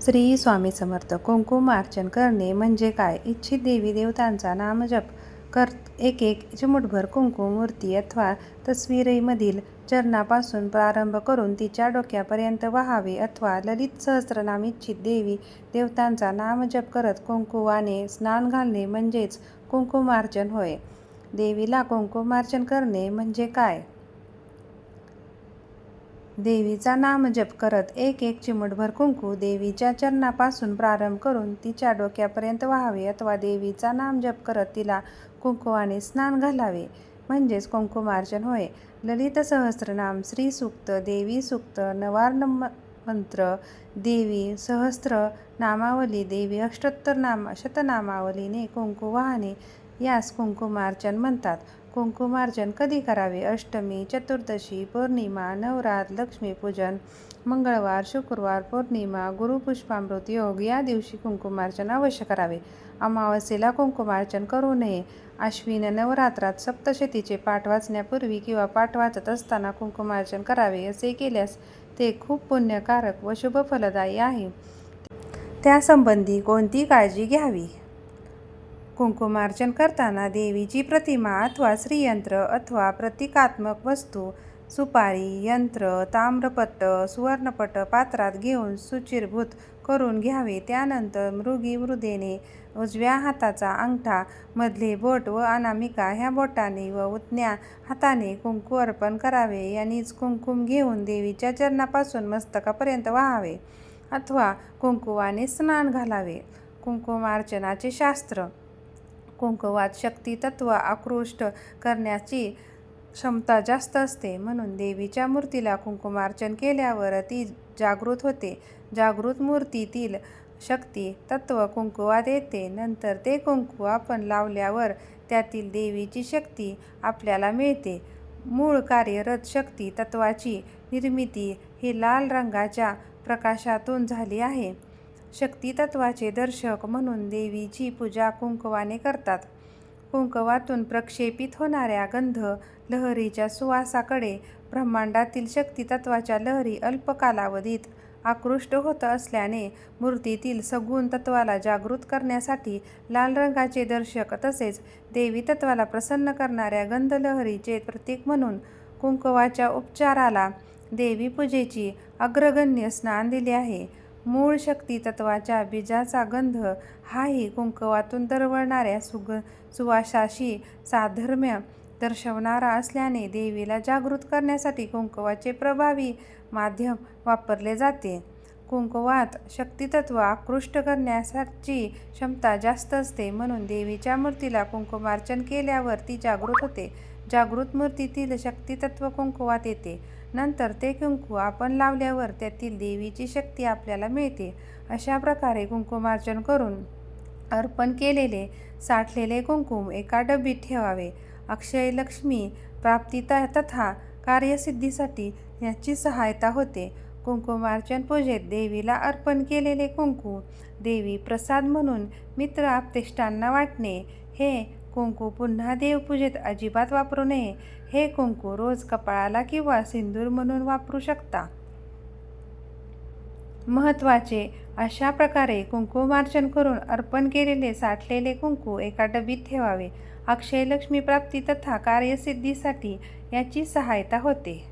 श्री स्वामी समर्थ. कुंकुमार्चन करणे म्हणजे काय? इच्छित देवी देवतांचा नामजप करत एक चिमूटभर कुंकुम मूर्ती अथवा तस्वीरेमधील चरणापासून प्रारंभ करून तिच्या डोक्यापर्यंत वहावे अथवा ललित सहस्त्रनाम इच्छित देवी देवतांचा नामजप करत कुंकुवाने स्नान घालणे म्हणजेच कुंकुमार्चन होय. देवीला कुंकुमार्चन करणे म्हणजे काय? देवीचा नामजप करत एक चिमूटभर कुंकू देवीच्या चरणापासून प्रारंभ करून तिच्या डोक्यापर्यंत वहावे अथवा देवीचा नामजप करत तिला कुंकुवाने स्नान घालावे म्हणजेच कुंकुमार्चन होय. ललित सहस्त्रनाम, श्री सूक्त, देवी सूक्त, नवार्ण मंत्र, देवी सहस्त्र नामावली, देवी अष्टोत्तर शतनामावलीने कुंकू वाहने यास कुंकुमार्चन म्हणतात. कुंकुमार्चन कधी करावे? अष्टमी, चतुर्दशी, पौर्णिमा, नवरात्र, लक्ष्मीपूजन, मंगळवार, शुक्रवार, पौर्णिमा, गुरुपुष्पामृत योग या दिवशी कुंकुमार्चन अवश्य करावे. अमावास्येला कुंकुमार्चन करू नये. आश्विन नवरात्रात सप्तशतीचे पाठ वाचण्यापूर्वी किंवा पाठ वाचत असताना कुंकुमार्चन करावे. असे केल्यास ते खूप पुण्यकारक व शुभफलदायी आहे. त्यासंबंधी कोणती काळजी घ्यावी? कुंकुमार्चन करताना देवीची प्रतिमा अथवा श्रीयंत्र अथवा प्रतिकात्मक वस्तू सुपारी, यंत्र, ताम्रपट, सुवर्णपट पात्रात घेऊन शुचिर्भूत करून घ्यावे. त्यानंतर मृगीने उजव्या हाताचा अंगठा, मधले बोट व अनामिका ह्या बोटाने व उजव्या हाताने कुंकू अर्पण करावे. यांनीच कुंकुम घेऊन देवीच्या चरणापासून मस्तकापर्यंत वहावे अथवा कुंकुवाने स्नान घालावे. कुंकुमार्चनाचे शास्त्र. कुंकुवात शक्ती तत्व आकृष्ट करण्याची क्षमता जास्त असते, म्हणून देवीच्या मूर्तीला कुंकुमार्चन केल्यावर ती जागृत होते. जागृत मूर्तीतील शक्ती तत्व कुंकुवात येते. नंतर ते कुंकू आपण लावल्यावर त्यातील देवीची शक्ती आपल्याला मिळते. मूळ कार्यरत शक्ती तत्वाची निर्मिती ही लाल रंगाच्या प्रकाशातून झाली आहे. शक्ती तत्वाचे दर्शक म्हणून देवीची पूजा कुंकुवाने करतात. कुंकुवातून प्रक्षेपित होणाऱ्या गंध लहरीच्या सुवासाकडे ब्रह्मांडातील शक्ती तत्वाच्या लहरी अल्प कालावधीत आकृष्ट होत असल्याने मूर्तीतील सगुण तत्वाला जागृत करण्यासाठी लाल रंगाचे दर्शक तसेच देवी तत्वाला प्रसन्न करणाऱ्या गंध लहरीचे प्रतीक म्हणून कुंकुवाच्या उपचाराला देवी पूजेची अग्रगण्य स्थान दिले आहे. मूळ शक्ती तत्वाच्या बीजाचा गंध हाही कुंकुवातून दरवळणाऱ्या सुवासाशी साधर्म्य दर्शवणारा असल्याने देवीला जागृत करण्यासाठी कुंकुवाचे प्रभावी माध्यम वापरले जाते. कुंकुवात शक्तितत्व आकृष्ट करण्याची क्षमता जास्त असते, म्हणून देवीच्या मूर्तीला कुंकुमार्चन केल्यावर ती जागृत होते. जागृत मूर्तीतील शक्तितत्व कुंकुवात येते. नंतर ते कुंकू आपण लावल्यावर त्यातील देवीची शक्ती आपल्याला मिळते. अशा प्रकारे कुंकुमार्चन करून अर्पण केलेले साठलेले कुंकुम एका डबीत ठेवावे. अक्षय लक्ष्मी प्राप्ती तथा कार्यसिद्धीसाठी याची सहायता होते. कुंकुमार्चन पूजेत देवीला अर्पण केलेले कुंकू देवी प्रसाद म्हणून मित्र आप्तेष्टांना वाटणे. हे कुंकू पुन्हा देवपूजेत अजिबात वापरू नये. हे कुंकू रोज कपाळाला किंवा सिंदूर म्हणून वापरू शकता. महत्त्वाचे. अशा प्रकारे कुंकुमार्चन करून अर्पण केलेले साठलेले कुंकू एका डबीत ठेवावे. अक्षय लक्ष्मी प्राप्ती तथा कार्यसिद्धीसाठी याची सहायता होते.